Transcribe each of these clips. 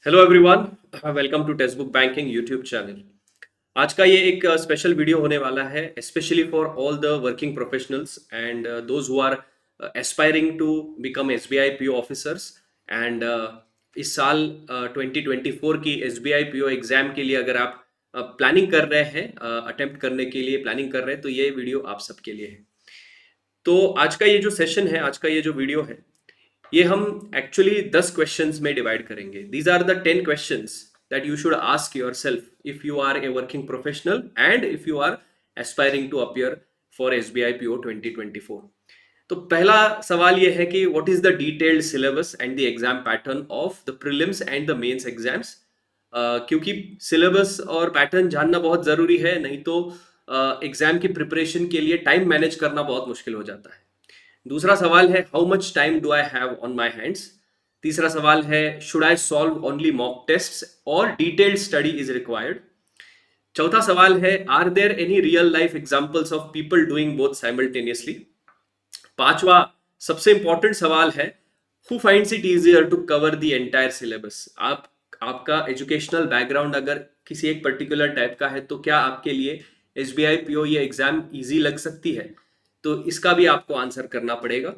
Hello everyone, welcome to text book banking YouTube channel. आज का ये एक स्पेशल वीडियो होने वाला है specially for all the working professionals and those who are aspiring to become SBI PO officers and इस साल 2024 की एसबीआई पीओ एग्जाम के लिए अगर आप प्लानिंग कर रहे हैं, अटेम्प्ट करने के लिए प्लानिंग कर रहे हैं, तो ये वीडियो आप सबके लिए है। तो आज का ये जो सेशन है, आज का ये जो वीडियो है, ये हम एक्चुअली 10 क्वेश्चंस में डिवाइड करेंगे। These are the 10 questions that you should ask yourself if you are a working professional and if you are aspiring to appear for SBI PO 2024। तो पहला सवाल ये है कि what is the detailed syllabus and the exam pattern of the prelims and the mains exams. क्योंकि syllabus और pattern जानना बहुत जरूरी है, नहीं तो एग्जाम की प्रिपरेशन के लिए टाइम मैनेज करना बहुत मुश्किल हो जाता है। दूसरा सवाल है how much time do I have on my hands. तीसरा सवाल है should I solve only mock tests और डिटेल्ड स्टडी इज रिक्वायर्ड। चौथा सवाल है are there any real life examples of people doing both simultaneously. पांचवा सबसे इंपॉर्टेंट सवाल है who finds it easier to cover the entire syllabus. आपका educational background अगर किसी एक पर्टिकुलर टाइप का है तो क्या आपके लिए एसबीआई पीओ ये एग्जाम इजी लग सकती है, तो इसका भी आपको आंसर करना पड़ेगा।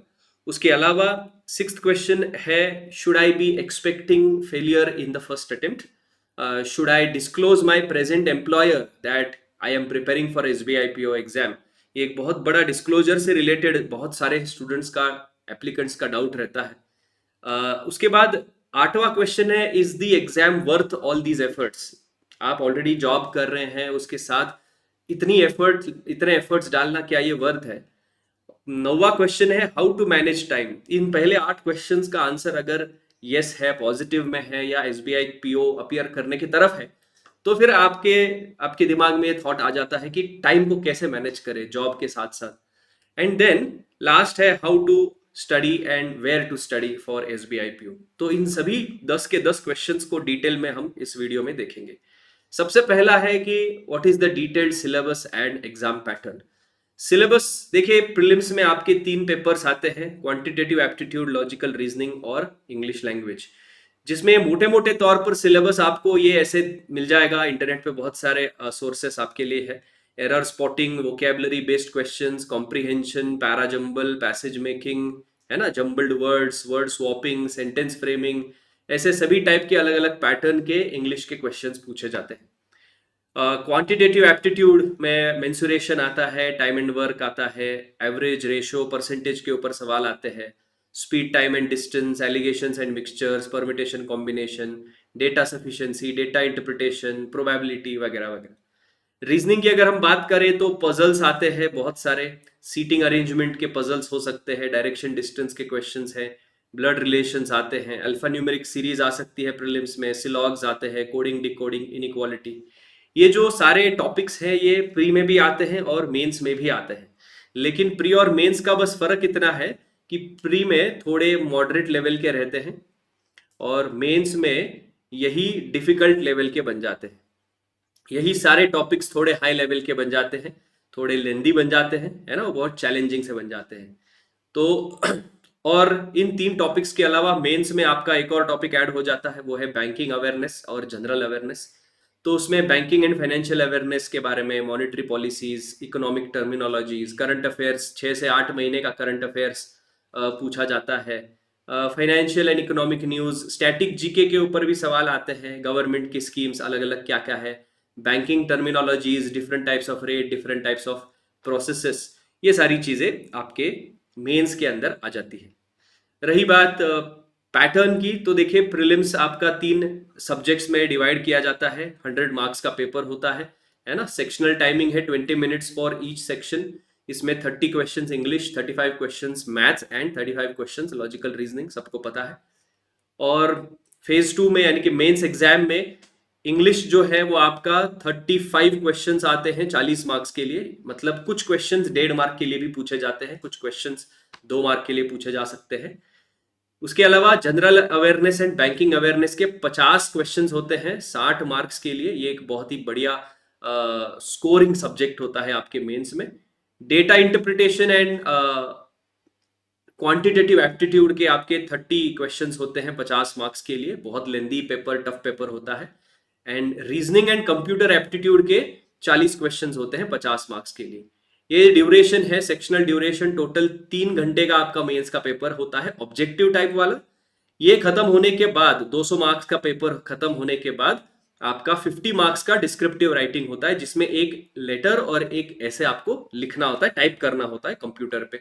उसके अलावा सिक्स्थ क्वेश्चन है should I be expecting failure in the first attempt. Should I disclose my present employer that I am preparing for SBI PO exam. ये एक बहुत बड़ा डिस्क्लोजर से रिलेटेड बहुत सारे स्टूडेंट्स का, एप्लीकेंट्स का डाउट रहता है। उसके बाद आठवां क्वेश्चन है is the exam worth all these efforts. आप ऑलरेडी जॉब कर रहे हैं, उसके साथ इतने एफर्ट्स डालना क्या ये वर्थ है। नौवा क्वेश्चन है हाउ टू मैनेज टाइम। इन पहले 8 क्वेश्चंस का आंसर अगर यस है, पॉजिटिव में है या एसबीआई पीओ अपीयर करने की तरफ है, तो फिर आपके आपके दिमाग में ये थॉट आ जाता है कि टाइम को कैसे मैनेज करें जॉब के साथ साथ। एंड देन लास्ट है how to study and where to study for SBI PO. तो इन सभी 10 के 10 क्वेश्चंस को डिटेल में हम इस वीडियो में देखेंगे। सबसे पहला है कि what is the detailed syllabus and exam pattern. Syllabus देखिए, प्रीलिम्स में आपके 3 पेपर्स आते हैं, क्वांटिटेटिव एप्टीट्यूड, लॉजिकल रीजनिंग और इंग्लिश लैंग्वेज, जिसमें मोटे मोटे तौर पर सिलेबस आपको ये ऐसे मिल जाएगा। इंटरनेट पे बहुत सारे सोर्सेस आपके लिए है। Error spotting, vocabulary based questions, comprehension, parajumble, passage making, है ना, jumbled words, word swapping, sentence framing, ऐसे सभी टाइप के अलग अलग पैटर्न के इंग्लिश के क्वेश्चंस पूछे जाते हैं। क्वांटिटेटिव एप्टीट्यूड में मेंसुरेशन आता है, टाइम एंड वर्क आता है, एवरेज, रेशो, परसेंटेज के ऊपर सवाल आते हैं, speed, time and distance, allegations and mixtures, permutation combination, data sufficiency, data interpretation, probability वगैरह वगैरह। रीजनिंग की अगर हम बात करें तो पजल्स आते हैं बहुत सारे, सीटिंग अरेंजमेंट के पजल्स हो सकते हैं, डायरेक्शन डिस्टेंस के क्वेश्चंस हैं, ब्लड रिलेशंस आते हैं, अल्फा न्यूमेरिक सीरीज आ सकती है प्रीलिम्स में, सिलॉग्स आते हैं, कोडिंग, डिकोडिंग, इनइक्वालिटी। ये जो सारे टॉपिक्स हैं ये प्री में भी आते हैं और मेंस में भी आते हैं। लेकिन प्री और मेंस का बस फर्क इतना है कि प्री में थोड़े मॉडरेट लेवल के रहते हैं और मेंस में यही डिफिकल्ट लेवल के बन जाते हैं। यही सारे टॉपिक्स थोड़े हाई लेवल के बन जाते हैं, थोड़े लेंदी बन जाते हैं, है ना, वो बहुत चैलेंजिंग से बन जाते हैं। तो और इन 3 टॉपिक्स के अलावा मेंस में आपका एक और टॉपिक ऐड हो जाता है, वो है बैंकिंग अवेयरनेस और जनरल अवेयरनेस। तो उसमें बैंकिंग एंड फाइनेंशियल अवेयरनेस के बारे में, monetary policies, economic terminologies, current affairs, 6 से 8 महीने का करंट अफेयर्स पूछा जाता है, financial and economic news, static GK के ऊपर भी सवाल आते हैं, गवर्नमेंट की स्कीम्स अलग अलग क्या क्या है, banking terminologies, different types of rate, different types of processes, ये सारी चीजें आपके मेंस के अंदर आ जाती है। रही बात पैटर्न की, तो देखिए प्रीलिम्स आपका 3 सब्जेक्ट्स में डिवाइड किया जाता है, 100 मार्क्स का पेपर होता है ना। सेक्शनल टाइमिंग है 20 मिनट्स फॉर ईच सेक्शन। इसमें 30 questions English, 35 questions maths and 35 questions logical reasoning, सबको पता है। और फेज 2 में यानी कि मेंस एग्जाम में इंग्लिश जो है वो आपका 35 क्वेश्चंस आते हैं 40 मार्क्स के लिए। मतलब कुछ क्वेश्चंस 1.5 मार्क के लिए भी पूछे जाते हैं, कुछ क्वेश्चंस 2 मार्क के लिए पूछे जा सकते हैं। उसके अलावा general awareness and banking awareness के 50 क्वेश्चंस होते हैं 60 मार्क्स के लिए। ये एक बहुत ही बढ़िया स्कोरिंग सब्जेक्ट होता है आपके मेंस में। Data interpretation and quantitative aptitude के आपके 30 क्वेश्चंस होते हैं 50 मार्क्स के लिए, बहुत लेंदी पेपर, टफ पेपर होता है। And reasoning and computer aptitude के 40 क्वेश्चंस होते हैं 50 मार्क्स के लिए। ये ड्यूरेशन है, सेक्शनल ड्यूरेशन टोटल 3 घंटे का आपका मेंस का पेपर होता है, ऑब्जेक्टिव टाइप वाला। ये खत्म होने के बाद 200 मार्क्स का पेपर खत्म होने के बाद आपका 50 मार्क्स का डिस्क्रिप्टिव राइटिंग होता है, जिसमें एक लेटर और एक ऐसे आपको लिखना होता है, टाइप करना होता है कंप्यूटर पे।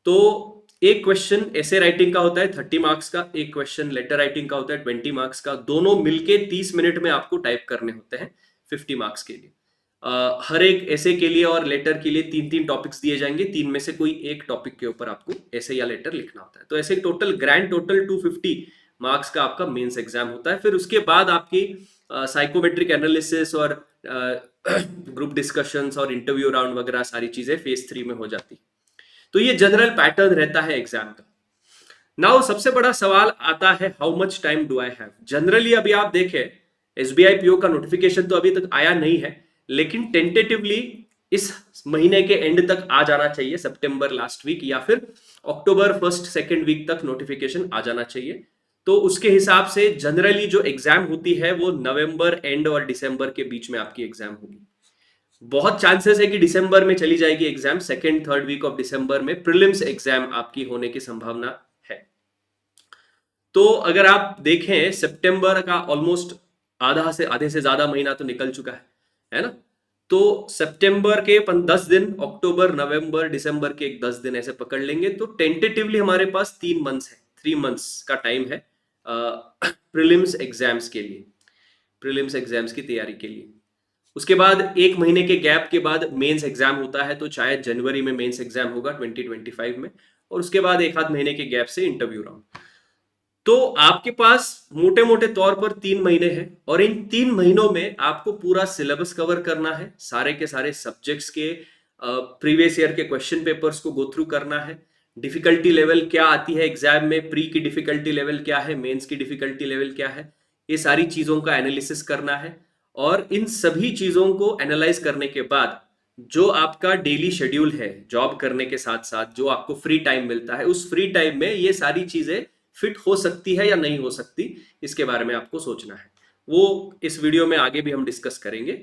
तो एक क्वेश्चन ऐसे राइटिंग का होता है 30 मार्क्स का, एक क्वेश्चन लेटर राइटिंग का होता है 20 मार्क्स का, दोनों मिलके 30 मिनट में आपको टाइप करने होते हैं 50 मार्क्स के लिए। हर एक ऐसे के लिए और लेटर के लिए 3-3 टॉपिक्स दिए जाएंगे, 3 में से कोई एक टॉपिक के ऊपर आपको ऐसे या लेटर लिखना होता है। तो ऐसे टोटल ग्रैंड टोटल 250 मार्क्स का आपका मेंस एग्जाम होता है। फिर उसके बाद आपकी साइकोमेट्रिक एनालिसिस और ग्रुप डिस्कशंस और इंटरव्यू राउंड वगैरह सारी चीजें फेज 3 में हो जाती है। तो ये जनरल पैटर्न रहता है एग्जाम का। नाउ सबसे बड़ा सवाल आता है, how much time do I have. Generally अभी आप देखें, एसबीआई पीओ का नोटिफिकेशन तो अभी तक आया नहीं है, लेकिन टेंटेटिवली इस महीने के एंड तक आ जाना चाहिए, सितंबर लास्ट वीक या फिर अक्टूबर फर्स्ट सेकेंड वीक तक नोटिफिकेशन आ जाना चाहिए। तो उसके हिसाब से जनरली जो एग्जाम होती है वो नवंबर एंड और दिसंबर के बीच में आपकी एग्जाम होगी। बहुत चांसेस है कि दिसंबर में चली जाएगी exam, second third week of December में प्रीलिम्स एग्जाम आपकी होने की संभावना है। तो अगर आप देखें सितंबर का ऑलमोस्ट आधे से ज्यादा महीना तो निकल चुका है ना। तो सितंबर के 10 दिन, अक्टूबर नवंबर दिसंबर के एक 10 दिन ऐसे पकड़ लेंगे, तो टेंटेटिवली हमारे पास 3 मंथ्स है, 3 मंथ्स का टाइम है प्रीलिम्स एग्जाम्स के लिए, प्रीलिम्स एग्जाम्स की तैयारी के लिए। उसके बाद 1 महीने के गैप के बाद मेंस एग्जाम होता है, तो शायद जनवरी में मेंस एग्जाम होगा 2025 में, और उसके बाद 1 आध महीने के गैप से इंटरव्यू राउंड। तो आपके पास मोटे मोटे तौर पर 3 महीने हैं, और इन 3 महीनों में आपको पूरा सिलेबस कवर करना है, सारे के सारे सब्जेक्ट्स के प्रीवियस ईयर के क्वेश्चन पेपर्स को गो थ्रू करना है, डिफिकल्टी लेवल क्या आती है एग्जाम में, प्री की डिफिकल्टी लेवल क्या है, मेंस की डिफिकल्टी लेवल क्या है, ये सारी चीजों का एनालिसिस करना है। और इन सभी चीजों को एनालाइज करने के बाद जो आपका डेली शेड्यूल है, जॉब करने के साथ साथ जो आपको फ्री टाइम मिलता है, उस फ्री टाइम में ये सारी चीजें फिट हो सकती है या नहीं हो सकती, इसके बारे में आपको सोचना है। वो इस वीडियो में आगे भी हम डिस्कस करेंगे।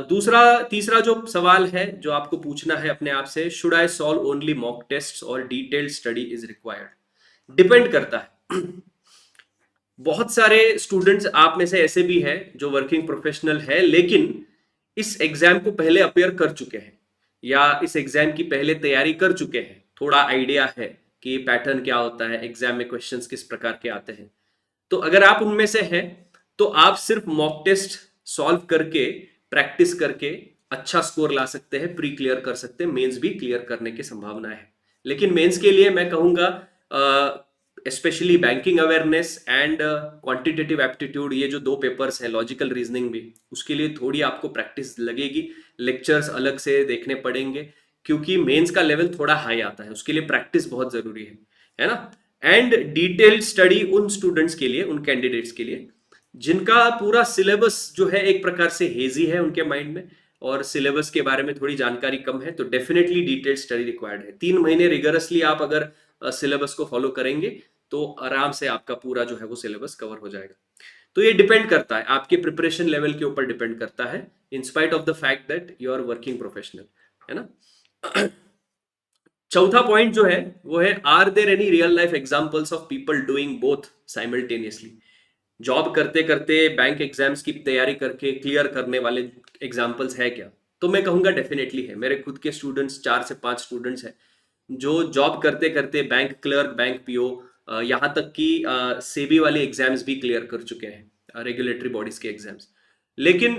तीसरा जो सवाल है जो आपको पूछना है अपने आप से, should I solve only mock test और detailed study is required. Depend करता है। बहुत सारे स्टूडेंट्स आप में से ऐसे भी हैं जो वर्किंग प्रोफेशनल है, लेकिन इस एग्जाम को पहले अपेयर कर चुके हैं या इस एग्जाम की पहले तैयारी कर चुके हैं, थोड़ा आइडिया है कि पैटर्न क्या होता है, एग्जाम में क्वेश्चंस किस प्रकार के आते हैं। तो अगर आप उनमें से हैं तो आप सिर्फ मॉक टेस्ट सॉल्व करके, प्रैक्टिस करके अच्छा स्कोर ला सकते हैं, प्री क्लियर कर सकते हैं, मेंस भी क्लियर करने की संभावना है। लेकिन मेंस के लिए मैं कहूंगा specially banking awareness and quantitative aptitude, ये जो 2 पेपर्स है, लॉजिकल रीजनिंग भी, उसके लिए थोड़ी आपको प्रैक्टिस लगेगी, लेक्चर्स अलग से देखने पड़ेंगे, क्योंकि मेंस का लेवल थोड़ा हाई आता है, उसके लिए प्रैक्टिस बहुत जरूरी है ना। एंड डिटेल्ड स्टडी उन स्टूडेंट्स के लिए, उन कैंडिडेट्स के लिए जिनका पूरा सिलेबस जो है एक प्रकार से हेजी है उनके माइंड में, और सिलेबस के बारे में थोड़ी जानकारी कम है, तो डेफिनेटली डिटेल्ड स्टडी रिक्वायर्ड है। 3 महीने रिगरसली आप अगर सिलेबस को फॉलो करेंगे तो आराम से आपका पूरा जो है वो सिलेबस कवर हो जाएगा। तो ये डिपेंड करता है, आपके प्रिपरेशन लेवल के ऊपर डिपेंड करता है, in spite of the fact that you are working professional, है ना। चौथा पॉइंट जो है वो है, are there any real life examples of people doing both simultaneously. Job करते करते बैंक एग्जाम्स की तैयारी करके क्लियर करने वाले एग्जांपल्स है क्या? तो मैं कहूंगा डेफिनेटली है। मेरे खुद के स्टूडेंट्स 4 से 5 स्टूडेंट्स हैं जो जॉब करते करते बैंक क्लर्क, बैंक पीओ, यहाँ तक कि सेबी वाले एग्जाम्स भी क्लियर कर चुके हैं, रेगुलेटरी बॉडीज के एग्जाम्स। लेकिन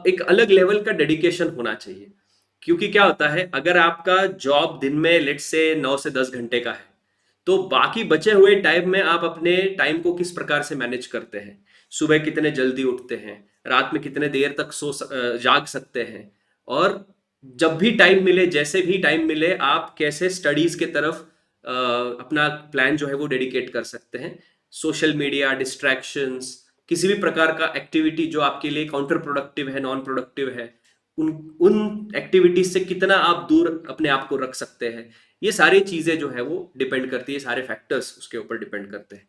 एक अलग लेवल का डेडिकेशन होना चाहिए, क्योंकि क्या होता है, अगर आपका जॉब दिन में लेट से 9 से 10 घंटे का है, तो बाकी बचे हुए टाइम में आप अपने टाइम को किस प्रकार से मैनेज करते हैं, सुबह कितने जल्दी उठते हैं, रात में कितने देर तक जाग सकते हैं, और जब भी टाइम मिले, जैसे भी टाइम मिले, आप कैसे स्टडीज के तरफ अपना प्लान जो है वो डेडिकेट कर सकते हैं। सोशल मीडिया, डिस्ट्रैक्शंस, किसी भी प्रकार का एक्टिविटी जो आपके लिए काउंटर प्रोडक्टिव है, नॉन प्रोडक्टिव है, उन उन एक्टिविटीज से कितना आप दूर अपने आप को रख सकते हैं, ये सारी चीजें जो है वो डिपेंड करती है, सारे फैक्टर्स उसके ऊपर डिपेंड करते हैं।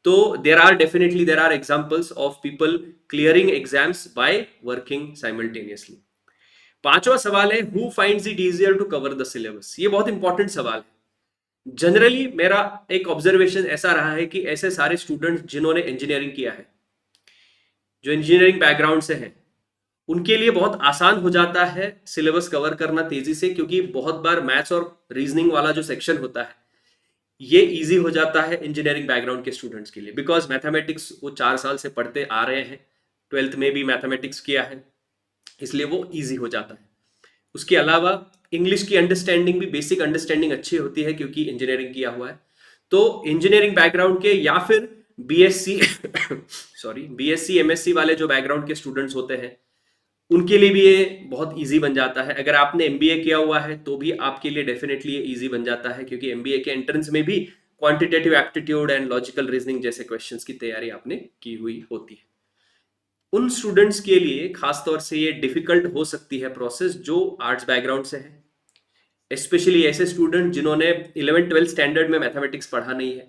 तो there are examples of people clearing exams by working simultaneously. पांचवा सवाल है, who finds it easier to cover the syllabus. ये बहुत इंपॉर्टेंट सवाल है। जनरली मेरा एक ऑब्जर्वेशन ऐसा रहा है कि ऐसे सारे स्टूडेंट्स जिन्होंने इंजीनियरिंग किया है, जो इंजीनियरिंग बैकग्राउंड से हैं, उनके लिए बहुत आसान हो जाता है सिलेबस कवर करना तेजी से, क्योंकि बहुत बार मैथ्स और रीजनिंग वाला जो सेक्शन होता है ये इजी हो जाता है इंजीनियरिंग बैकग्राउंड के स्टूडेंट्स के लिए, बिकॉज मैथमेटिक्स वो 4 साल से पढ़ते आ रहे हैं, ट्वेल्थ में भी मैथमेटिक्स किया है, इसलिए वो इजी हो जाता है। उसके अलावा इंग्लिश की अंडरस्टैंडिंग भी, बेसिक अंडरस्टैंडिंग अच्छी होती है क्योंकि इंजीनियरिंग किया हुआ है। तो इंजीनियरिंग बैकग्राउंड के या फिर बीएससी सॉरी बीएससी एमएससी वाले जो बैकग्राउंड के स्टूडेंट्स होते हैं, उनके लिए भी ये बहुत इजी बन जाता है। अगर आपने एमबीए किया हुआ है तो भी आपके लिए डेफिनेटली ये इजी बन जाता है, क्योंकि एमबीए के एंट्रेंस में भी quantitative aptitude and logical reasoning जैसे क्वेश्चंस की तैयारी आपने की हुई होती है। उन स्टूडेंट्स के लिए खासतौर से ये डिफिकल्ट हो सकती है प्रोसेस जो आर्ट्स बैकग्राउंड से है, स्पेशली ऐसे स्टूडेंट जिन्होंने 11th-12th स्टैंडर्ड में मैथमेटिक्स पढ़ा नहीं है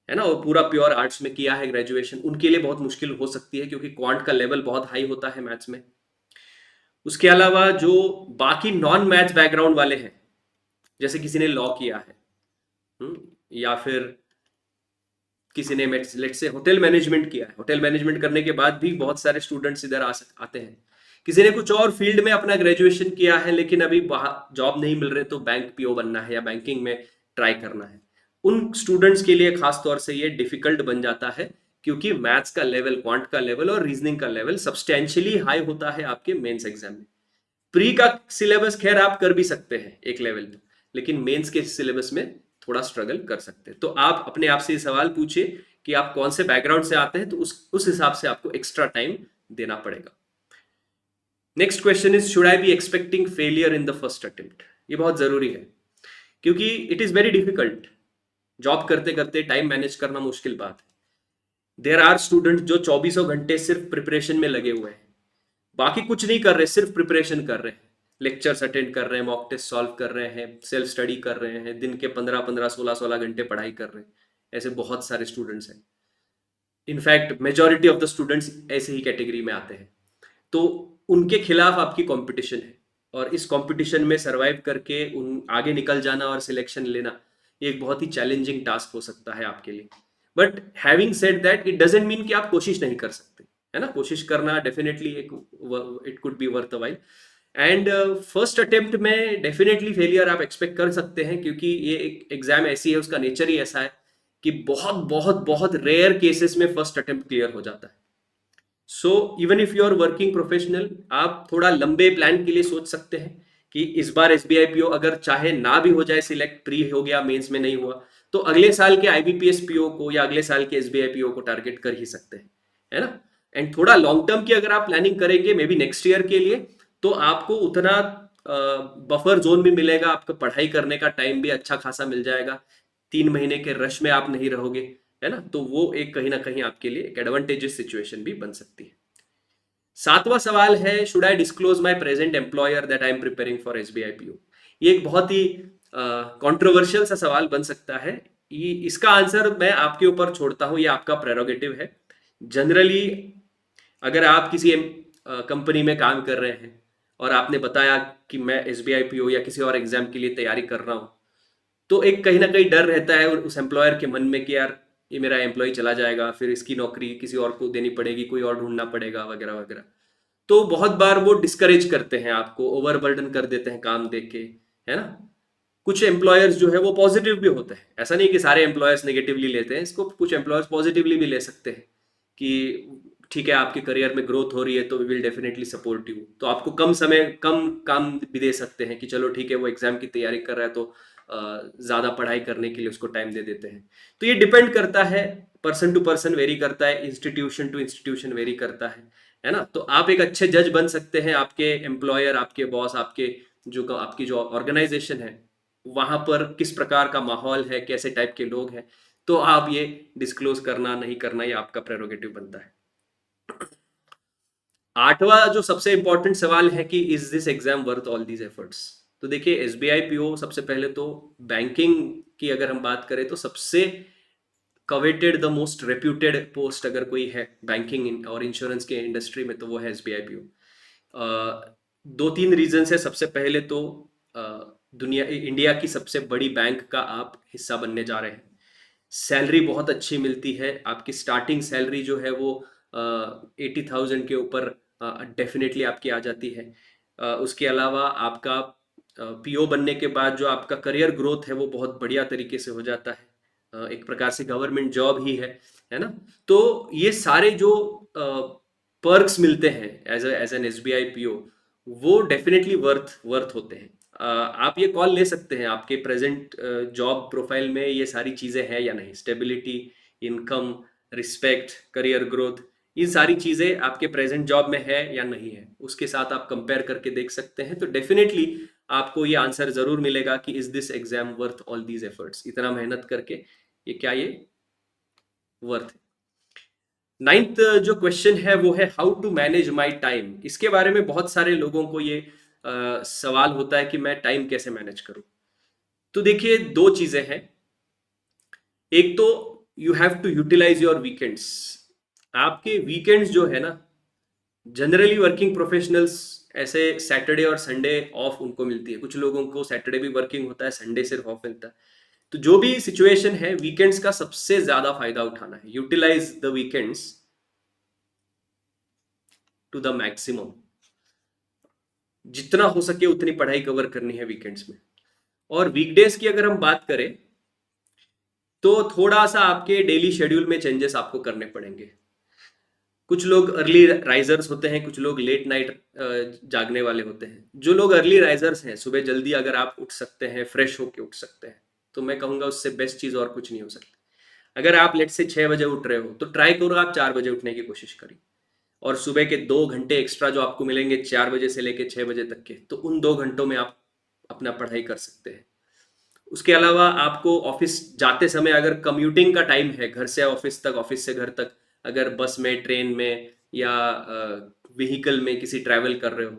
ना, और पूरा प्योर आर्ट्स में किया है ग्रेजुएशन, उनके लिए बहुत मुश्किल हो सकती है क्योंकि क्वांट का लेवल बहुत हाई होता है मैथ्स में। उसके अलावा जो बाकी नॉन मैथ्स बैकग्राउंड वाले हैं, जैसे किसी ने लॉ किया है, या फिर किसी ने लेट से होटल मैनेजमेंट किया है, होटल मैनेजमेंट करने के बाद भी बहुत सारे स्टूडेंट्स इधर आते हैं। किसी ने कुछ और फील्ड में अपना ग्रेजुएशन किया है लेकिन अभी जॉब नहीं मिल रहे, तो बैंक पीओ बनना है या बैंकिंग में ट्राई करना है, उन स्टूडेंट्स के लिए खास तौर से ये डिफिकल्ट बन जाता है, क्योंकि मैथ्स का लेवल, क्वांट का लेवल और रीजनिंग का लेवल सब्सटेंशियली हाई होता है आपके मेंस एग्जाम में। प्री का सिलेबस खैर आप कर भी सकते हैं एक लेवल पे, लेकिन मेंस के सिलेबस में थोड़ा स्ट्रगल कर सकते हैं। तो आप अपने आप से ये सवाल पूछिए कि आप कौन से बैकग्राउंड से आते हैं, तो उस हिसाब से आपको एक्स्ट्रा टाइम देना पड़ेगा। Next question is, should I be expecting failure in the first attempt. ये बहुत जरूरी है क्योंकि it is very difficult. Job करते करते टाइम मैनेज करना मुश्किल बात है। देयर आर स्टूडेंट जो 24 घंटे सिर्फ प्रिपरेशन में लगे हुए हैं, बाकी कुछ नहीं कर रहे, सिर्फ प्रिपरेशन कर रहे हैं, लेक्चर्स अटेंड कर रहे हैं, मॉक टेस्ट सॉल्व कर रहे हैं, सेल्फ स्टडी कर रहे हैं, दिन के 15-15 16-16 घंटे पढ़ाई कर रहे हैं। ऐसे बहुत सारे स्टूडेंट्स हैं। In fact majority of the students ऐसे ही कैटेगरी में आते हैं। तो उनके खिलाफ आपकी कंपटीशन है, और इस कंपटीशन में सरवाइव करके उन आगे निकल जाना और सिलेक्शन लेना, ये एक बहुत ही चैलेंजिंग टास्क हो सकता है आपके लिए। But having said that, it doesn't mean कि आप कोशिश नहीं कर सकते, है ना। कोशिश करना डेफिनेटली एक, it could be worth a while. And first attempt में डेफिनेटली फेलियर आप एक्सपेक्ट कर सकते हैं, क्योंकि ये एक एग्जाम ऐसी है, उसका नेचर ही ऐसा है कि बहुत बहुत बहुत रेयर केसेस में फर्स्ट अटेम्प्ट क्लियर हो जाता है। So even if you are working professional, आप थोड़ा लंबे प्लान के लिए सोच सकते हैं कि इस बार एसबीआई पीओ अगर चाहे ना भी हो जाए सिलेक्ट, प्री हो गया, मेंस में नहीं हुआ, तो अगले साल के आईबीपीएस पीओ को या अगले साल के एसबीआई पीओ को टारगेट कर ही सकते हैं, है ना। एंड थोड़ा लॉन्ग टर्म की अगर आप प्लानिंग करेंगे मे बी नेक्स्ट ईयर के लिए, तो आपको उतना बफर जोन भी मिलेगा, आपको पढ़ाई करने का टाइम भी अच्छा खासा मिल जाएगा, 3 महीने के रश में आप नहीं रहोगे, है ना। तो वो एक कहीं ना कहीं आपके लिए एक एडवांटेजेस सिचुएशन भी बन सकती है। सातवां सवाल है, should I disclose my present employer that I am preparing for SBI PO. ये एक बहुत ही कंट्रोवर्शियल सा सवाल बन सकता है। इसका आंसर मैं आपके ऊपर छोड़ता हूं, ये आपका प्रेरोगेटिव है। जनरली अगर आप किसी कंपनी में काम कर रहे हैं और आपने बताया कि मैं एसबीआई पीओ या किसी और एग्जाम के लिए तैयारी कर रहा हूं, तो एक कहीं ना कहीं डर रहता है उस एम्प्लॉयर के मन में कि यार ये मेरा एम्प्लॉय चला जाएगा, फिर इसकी नौकरी किसी और को देनी पड़ेगी, कोई और ढूंढना पड़ेगा वगैरह वगैरह। तो बहुत बार वो डिस्करेज करते हैं आपको, ओवरबर्डन कर देते हैं काम देख के, है ना। कुछ एम्प्लॉयर्स जो है वो पॉजिटिव भी होते हैं, ऐसा नहीं कि सारे एम्प्लॉयर्स नेगेटिवली लेते हैं इसको, कुछ एम्प्लॉयर्स पॉजिटिवली भी ले सकते हैं कि ठीक है आपके करियर में ग्रोथ हो रही है तो we will definitely support you, तो आपको कम समय कम काम भी दे सकते हैं कि चलो ठीक है वो एग्जाम की तैयारी कर रहा है तो ज़्यादा पढ़ाई करने के लिए उसको टाइम दे देते हैं। तो ये डिपेंड करता है, पर्सन टू पर्सन वेरी करता है, इंस्टीट्यूशन टू इंस्टीट्यूशन वेरी करता है ना। तो आप एक अच्छे जज बन सकते हैं, आपके एम्प्लॉयर, आपके बॉस, आपकी जो ऑर्गेनाइजेशन है वहां पर किस प्रकार का माहौल है, कैसे टाइप के लोग हैं, तो आप ये डिस्क्लोज करना नहीं करना ये आपका प्रेरोगेटिव बनता है। आठवां जो सबसे इंपॉर्टेंट सवाल है कि is this exam worth all these efforts. तो देखिए एसबीआई पीओ सबसे पहले तो बैंकिंग की अगर हम बात करें तो सबसे coveted the most reputed post अगर कोई है बैंकिंग और इंश्योरेंस के इंडस्ट्री में तो वो है एसबीआई पीओ। दो तीन रीजन है। सबसे पहले तो अ, दुनिया इंडिया की सबसे बड़ी बैंक का आप हिस्सा बनने जा रहे हैं। सैलरी बहुत अच्छी मिलती है, आपकी स्टार्टिंग सैलरी जो है वो 80,000 के ऊपर डेफिनेटली आपकी आ जाती है। उसके अलावा आपका पीओ बनने के बाद जो आपका करियर ग्रोथ है वो बहुत बढ़िया तरीके से हो जाता है। एक प्रकार से गवर्नमेंट जॉब ही है ना। तो ये सारे जो पर्क्स मिलते हैं एज एन एसबीआई पीओ, वो डेफिनेटली वर्थ वर्थ होते हैं। आप ये कॉल ले सकते हैं आपके प्रेजेंट जॉब प्रोफाइल में ये सारी चीजें हैं या नहीं। Stability, income, respect, career growth, ये सारी चीजें आपके प्रेजेंट जॉब में है या नहीं है, उसके साथ आप कंपेयर करके देख सकते हैं। तो डेफिनेटली आपको ये आंसर जरूर मिलेगा कि is this exam worth all these efforts. इतना मेहनत करके ये क्या ये वर्थ है। नाइन्थ जो क्वेश्चन है वो है how to manage my time. इसके बारे में बहुत सारे लोगों को ये सवाल होता है कि मैं टाइम कैसे मैनेज करूं। तो देखिए दो चीजें हैं। एक तो you have to utilise your weekends. आपके वीकेंड्स जो है ना, जनरली वर्किंग प्रोफेशनल्स ऐसे सैटरडे और संडे ऑफ उनको मिलती है। कुछ लोगों को सैटरडे भी वर्किंग होता है, संडे सिर्फ ऑफ मिलता है। तो जो भी सिचुएशन है, वीकेंड्स का सबसे ज्यादा फायदा उठाना है। Utilise the weekends to the maximum. जितना हो सके उतनी पढ़ाई कवर करनी है वीकेंड्स में। और वीकडेज की अगर हम बात करें तो थोड़ा सा आपके डेली शेड्यूल में चेंजेस आपको करने पड़ेंगे। कुछ लोग अर्ली राइजर्स होते हैं, कुछ लोग लेट नाइट जागने वाले होते हैं। जो लोग अर्ली राइजर्स हैं, सुबह जल्दी अगर आप उठ सकते हैं, फ्रेश होके उठ सकते हैं, तो मैं कहूंगा उससे बेस्ट चीज और कुछ नहीं हो सकती। अगर आप लेट से 6 बजे उठ रहे हो तो ट्राई करो आप 4 बजे उठने की कोशिश करिए। और सुबह के 2 घंटे एक्स्ट्रा जो आपको मिलेंगे 4 बजे से लेके 6 बजे तक के, तो उन 2 घंटों में आप अपना पढ़ाई कर सकते हैं। उसके अलावा आपको ऑफिस जाते समय अगर कम्यूटिंग का टाइम है, घर से ऑफिस तक, ऑफिस से घर तक, अगर बस में, ट्रेन में या व्हीकल में किसी ट्रैवल कर रहे हो,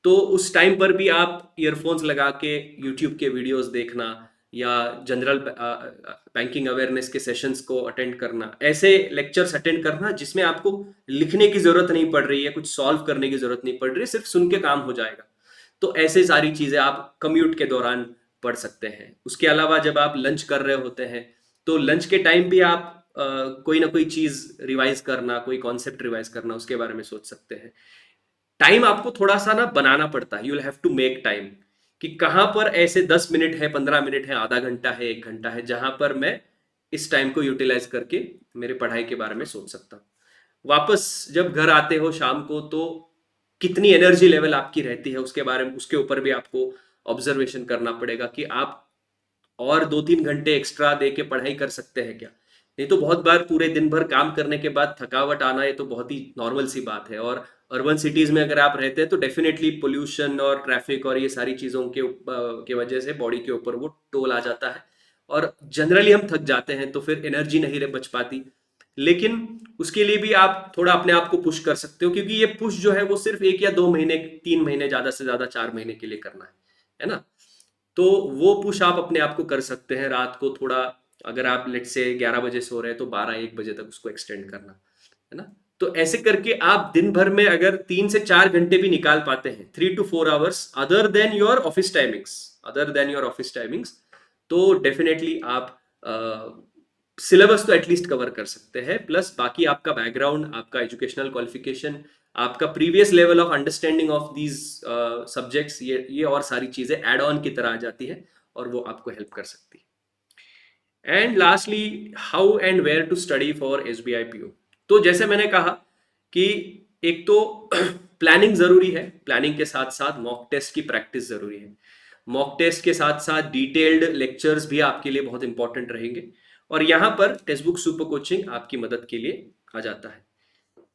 तो उस टाइम पर भी आप ईयरफोन्स लगा के यूट्यूब के वीडियोस देखना या जनरल बैंकिंग अवेयरनेस के सेशंस को अटेंड करना, ऐसे लेक्चर्स अटेंड करना जिसमें आपको लिखने की जरूरत नहीं पड़ रही है, कुछ सॉल्व करने की जरूरत नहीं पड़ रही है, सिर्फ सुन के काम हो जाएगा। तो ऐसे सारी चीजें आप कम्यूट के दौरान पढ़ सकते हैं। उसके अलावा जब आप लंच कर रहे होते हैं तो लंच के टाइम भी आप कोई ना कोई चीज रिवाइज करना, कोई कॉन्सेप्ट रिवाइज करना, उसके बारे में सोच सकते हैं। टाइम आपको थोड़ा सा ना बनाना पड़ता है। You will have to make time कि कहां पर ऐसे 10 मिनट है, 15 मिनट है, आधा घंटा है, 1 घंटा है, जहां पर मैं इस टाइम को यूटिलाइज करके मेरे पढ़ाई के बारे में सोच सकता हूँ। वापस जब घर आते हो शाम को तो कितनी एनर्जी लेवल आपकी रहती है उसके बारे में, उसके ऊपर भी आपको ऑब्जर्वेशन करना पड़ेगा कि आप और 2-3 घंटे एक्स्ट्रा दे के पढ़ाई कर सकते हैं क्या। नहीं तो बहुत बार पूरे दिन भर काम करने के बाद थकावट आना, ये तो बहुत ही नॉर्मल सी बात है। और अर्बन सिटीज में अगर आप रहते हैं तो डेफिनेटली पोल्यूशन और ट्रैफिक और ये सारी चीजों के वजह से बॉडी के ऊपर वो टोल आ जाता है और जनरली हम थक जाते हैं, तो फिर एनर्जी नहीं बच पाती। लेकिन उसके लिए भी आप थोड़ा अपने आप को पुश कर सकते हो, क्योंकि ये पुश जो है वो सिर्फ 1 या 2 महीने, 3 महीने, ज्यादा से ज्यादा 4 महीने के लिए करना है ना। तो वो पुश आप अपने आप को कर सकते हैं। रात को थोड़ा, अगर आप लेट से 11 बजे सो रहे हैं तो 12-1 बजे तक उसको एक्सटेंड करना है ना। तो ऐसे करके आप दिन भर में अगर 3 से 4 घंटे भी निकाल पाते हैं, 3 to 4 hours other than your office timings, तो डेफिनेटली आप सिलेबस तो एटलीस्ट कवर कर सकते हैं। प्लस बाकी आपका बैकग्राउंड, आपका एजुकेशनल क्वालिफिकेशन, आपका previous level of understanding of these subjects, ये और सारी चीजें एड ऑन की तरह आ जाती है और वो आपको हेल्प कर सकती है। And lastly, how and where to study for SBI PO. तो जैसे मैंने कहा कि एक तो प्लानिंग जरूरी है, प्लानिंग के साथ साथ मॉक टेस्ट की प्रैक्टिस जरूरी है। मॉक टेस्ट के साथ साथ डिटेल्ड लेक्चर्स भी आपके लिए बहुत इंपॉर्टेंट रहेंगे। और यहां पर टेक्स्ट बुक सुपर कोचिंग आपकी मदद के लिए आ जाता है।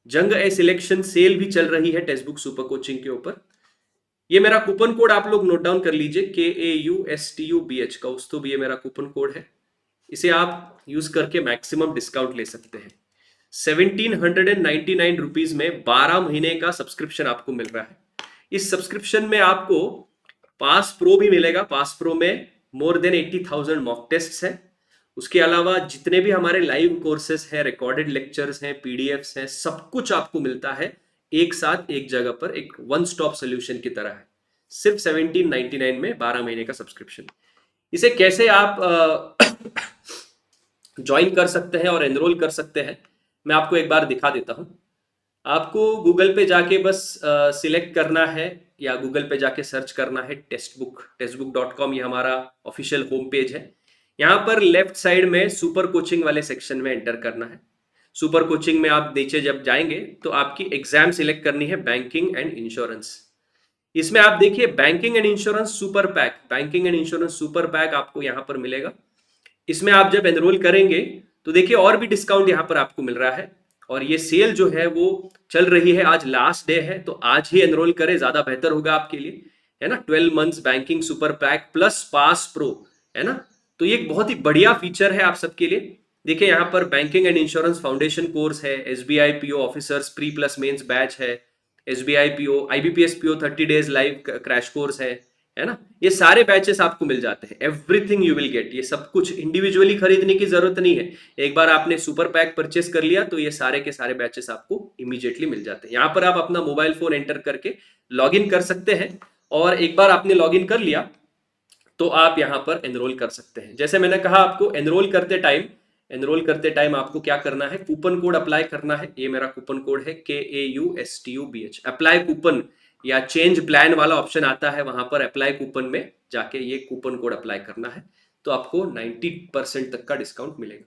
जंग ए सिलेक्शन सेल भी चल रही है टेक्स्ट बुक सुपर कोचिंग के ऊपर। ये मेरा कूपन कोड आप लोग नोट डाउन कर लीजिए, KAUSTUBH कौस्तुभ, ये मेरा कूपन कोड है। इसे आप यूज करके मैक्सिमम डिस्काउंट ले सकते हैं। 1799 रुपीज में 12 महीने का सब्सक्रिप्शन आपको मिल रहा है। इस सब्सक्रिप्शन में आपको पास प्रो भी मिलेगा। पास प्रो में मोर देन 80,000 मॉक टेस्ट है। उसके अलावा जितने भी हमारे लाइव कोर्सेस हैं, रिकॉर्डेड लेक्चर्स हैं, पीडीएफ्स हैं, सब कुछ आपको मिलता है एक साथ एक जगह पर, एक वन स्टॉप सोल्यूशन की तरह है। सिर्फ 1799 में 12 महीने का सब्सक्रिप्शन। इसे कैसे आप ज्वाइन कर सकते हैं और एनरोल कर सकते हैं, मैं आपको एक बार दिखा देता हूं। आपको गूगल पे जाके बस सिलेक्ट करना है, या गूगल पे जाके सर्च करना है टेक्स्टबुक.com। ये हमारा ऑफिशियल होम पेज है। यहाँ पर लेफ्ट साइड में सुपर कोचिंग वाले सेक्शन में एंटर करना है। सुपर कोचिंग में आप नीचे जब जाएंगे तो आपकी एग्जाम सिलेक्ट करनी है, बैंकिंग एंड इंश्योरेंस। इसमें आप देखिए banking and insurance super pack, banking and insurance super pack आपको यहाँ पर मिलेगा। इसमें आप जब एनरोल करेंगे तो देखिए और भी डिस्काउंट यहाँ पर आपको मिल रहा है, और ये सेल जो है वो चल रही है। आज लास्ट डे है, तो आज ही एनरोल करें, ज्यादा बेहतर होगा आपके लिए, है ना। 12 months banking super pack plus pass pro, है ना। तो ये एक बहुत ही बढ़िया फीचर है आप सबके लिए। देखिए यहाँ पर banking and insurance foundation course है, SBI PO officers pre plus mains batch है, SBI PO, IBPS PO 30 days live crash course है ना। ये सारे बैचेस आपको मिल जाते हैं, एवरीथिंग यू विल गेट। ये सब कुछ इंडिविजुअली खरीदने की जरूरत नहीं है। एक बार आपने सुपर पैक परचेस कर लिया तो ये सारे के सारे बैचेस आपको इमीडिएटली मिल जाते हैं। यहाँ पर आप अपना मोबाइल फोन एंटर करके लॉग इन कर सकते हैं, और एक बार आपने लॉग इन कर लिया तो आप यहाँ पर एनरोल कर सकते हैं। जैसे मैंने कहा, आपको एनरोल करते टाइम आपको क्या करना है, कूपन कोड अप्लाई करना है। ये मेरा कूपन कोड है KAUSTUBH। अप्लाई कूपन या चेंज प्लान वाला ऑप्शन आता है, वहां पर अप्लाई कूपन में जाके ये कूपन कोड अप्लाई करना है, तो आपको 90% तक का डिस्काउंट मिलेगा।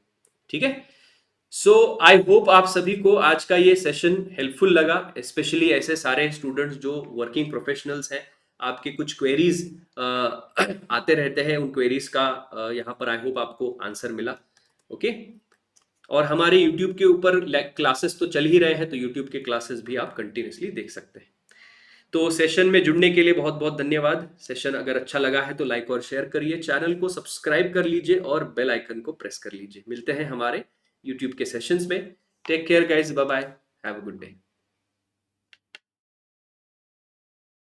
ठीक है। सो आई होप आप सभी को आज का ये सेशन हेल्पफुल लगा, स्पेशली ऐसे सारे स्टूडेंट्स जो वर्किंग प्रोफेशनल्स हैं। आपके कुछ क्वेरीज आते रहते हैं, उन क्वेरीज का यहाँ पर आई होप आपको आंसर मिला। ओके। और हमारे यूट्यूब के ऊपर क्लासेस तो चल ही रहे हैं, तो यूट्यूब के क्लासेस भी आप कंटिन्यूसली देख सकते हैं। तो सेशन में जुड़ने के लिए बहुत बहुत धन्यवाद। सेशन अगर अच्छा लगा है तो लाइक और शेयर करिए, चैनल को सब्सक्राइब कर लीजिए और बेल आइकन को प्रेस कर लीजिए। मिलते हैं हमारे यूट्यूब के सेशंस में। Take care guys, bye bye, have a good day.